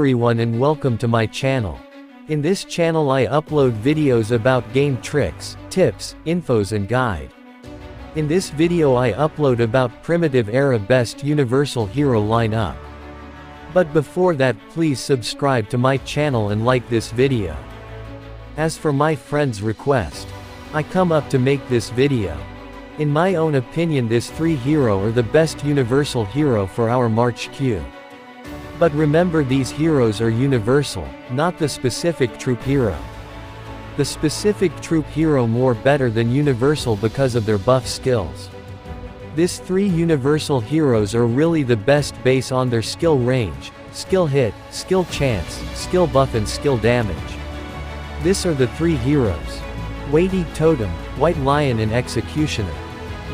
everyone and welcome to my channel. In this channel I upload videos about game tricks, tips, infos and guide. In this video I upload about Primitive Era best universal hero lineup. But before that please subscribe to my channel and like this video. As for my friend's request, I come up to make this video. In my own opinion this 3 hero are the best universal hero for our March queue. But remember these heroes are universal, not the specific troop hero. The specific troop hero more better than universal because of their buff skills. This 3 universal heroes are really the best based on their skill range, skill hit, skill chance, skill buff and skill damage. This are the 3 heroes. Weighty Totem, White Lion and Executioner.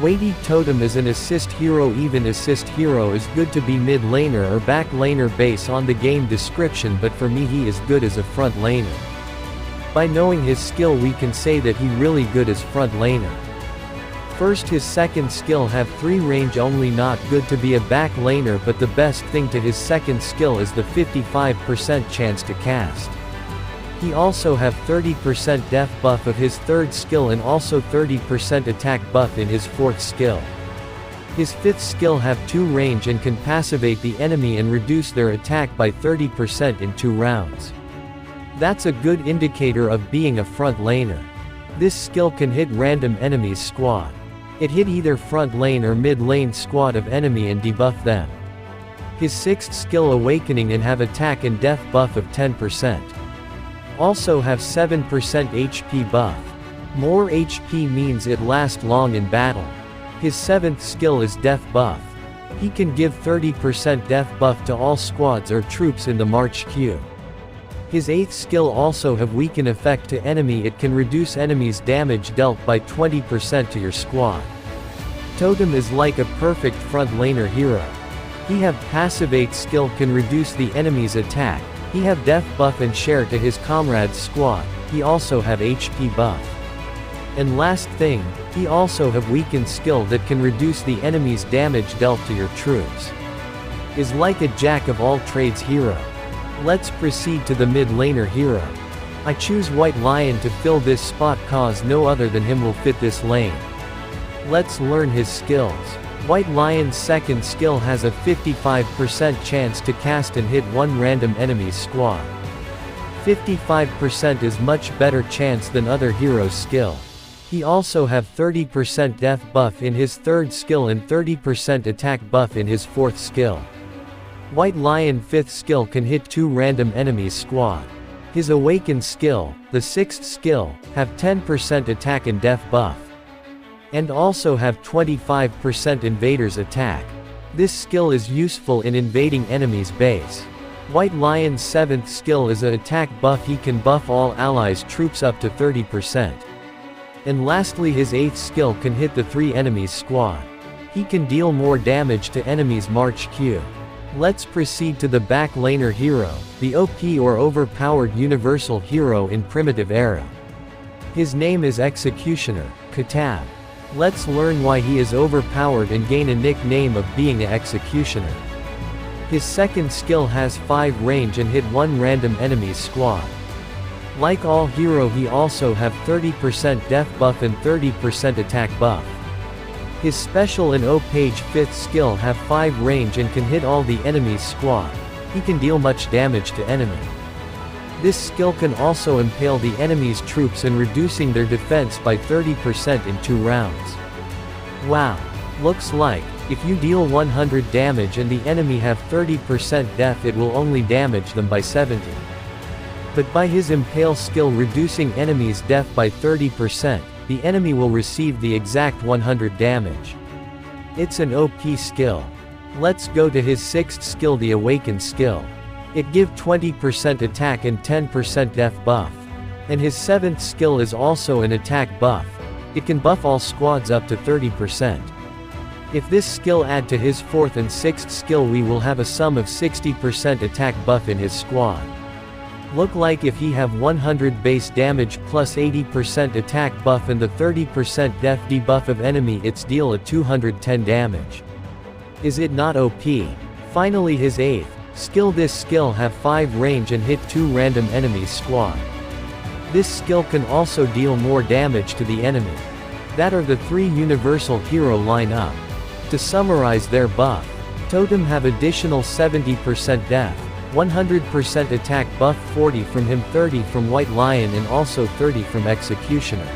Weighty Totem is an assist hero. Even assist hero is good to be mid laner or back laner based on the game description, but for me he is good as a front laner. By knowing his skill we can say that he really good as front laner. First his second skill have 3 range only, not good to be a back laner, but the best thing to his second skill is the 55% chance to cast. He also have 30% def buff of his third skill and also 30% attack buff in his fourth skill. His fifth skill have 2 range and can passivate the enemy and reduce their attack by 30% in 2 rounds. That's a good indicator of being a front laner. This skill can hit random enemies squad. It hit either front lane or mid lane squad of enemy and debuff them. His sixth skill Awakening and have attack and death buff of 10%. Also have 7% HP buff. More HP means it lasts long in battle. His 7th skill is death buff. He can give 30% death buff to all squads or troops in the March queue. His 8th skill also have weaken effect to enemy. It can reduce enemies damage dealt by 20% to your squad. Totem is like a perfect front laner hero. He have passivate skill can reduce the enemy's attack. He have death buff and share to his comrades squad. He also have HP buff. And last thing, he also have weakened skill that can reduce the enemy's damage dealt to your troops. Is like a jack of all trades hero. Let's proceed to the mid laner hero. I choose White Lion to fill this spot cause no other than him will fit this lane. Let's learn his skills. White Lion's second skill has a 55% chance to cast and hit one random enemy's squad. 55% is much better chance than other heroes' skill. He also have 30% death buff in his third skill and 30% attack buff in his fourth skill. White Lion 5th skill can hit 2 random enemies squad. His Awakened skill, the 6th skill, have 10% attack and death buff. And also have 25% invaders attack. This skill is useful in invading enemies' base. White Lion's 7th skill is an attack buff. He can buff all allies' troops up to 30%. And lastly his 8th skill can hit the 3 enemies squad. He can deal more damage to enemies' March queue. Let's proceed to the back laner hero, the OP or overpowered universal hero in Primitive Era. His name is Executioner, Katab. Let's learn why he is overpowered and gain a nickname of being an executioner. His second skill has 5 range and hit 1 random enemy's squad. Like all hero he also have 30% death buff and 30% attack buff. His special and O-Page 5th skill have 5 range and can hit all the enemy's squad. He can deal much damage to enemy. This skill can also impale the enemy's troops and reducing their defense by 30% in 2 rounds. Wow! Looks like, if you deal 100 damage and the enemy have 30% death it will only damage them by 70. But by his impale skill reducing enemies' death by 30%, the enemy will receive the exact 100 damage. It's an OP skill. Let's go to his 6th skill, the Awakened skill. It give 20% attack and 10% death buff. And his 7th skill is also an attack buff. It can buff all squads up to 30%. If this skill add to his 4th and 6th skill we will have a sum of 60% attack buff in his squad. Look like if he have 100 base damage plus 80% attack buff and the 30% death debuff of enemy it's deal a 210 damage. Is it not OP? Finally his 8th This skill have 5 range and hit 2 random enemies squad. This skill can also deal more damage to the enemy. That are the 3 universal hero lineup. To summarize their buff. Totem have additional 70% death, 100% attack buff, 40 from him, 30 from White Lion and also 30 from Executioner.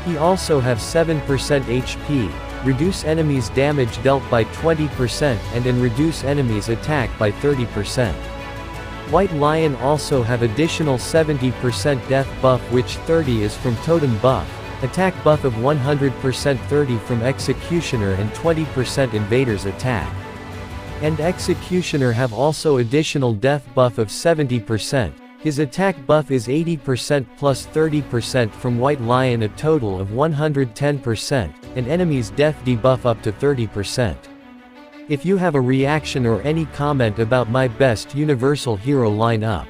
He also have 7% HP, reduce enemies damage dealt by 20% and reduce enemies attack by 30%. White Lion also have additional 70% death buff, which 30 is from Totem buff, attack buff of 100%, 30 from Executioner and 20% Invader's attack. And Executioner have also additional death buff of 70%, his attack buff is 80% plus 30% from White Lion, a total of 110%, and enemies death debuff up to 30%. If you have a reaction or any comment about my best universal hero lineup,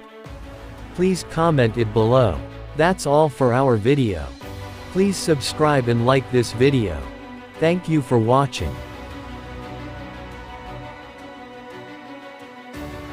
please comment it below. That's all for our video. Please subscribe and like this video. Thank you for watching.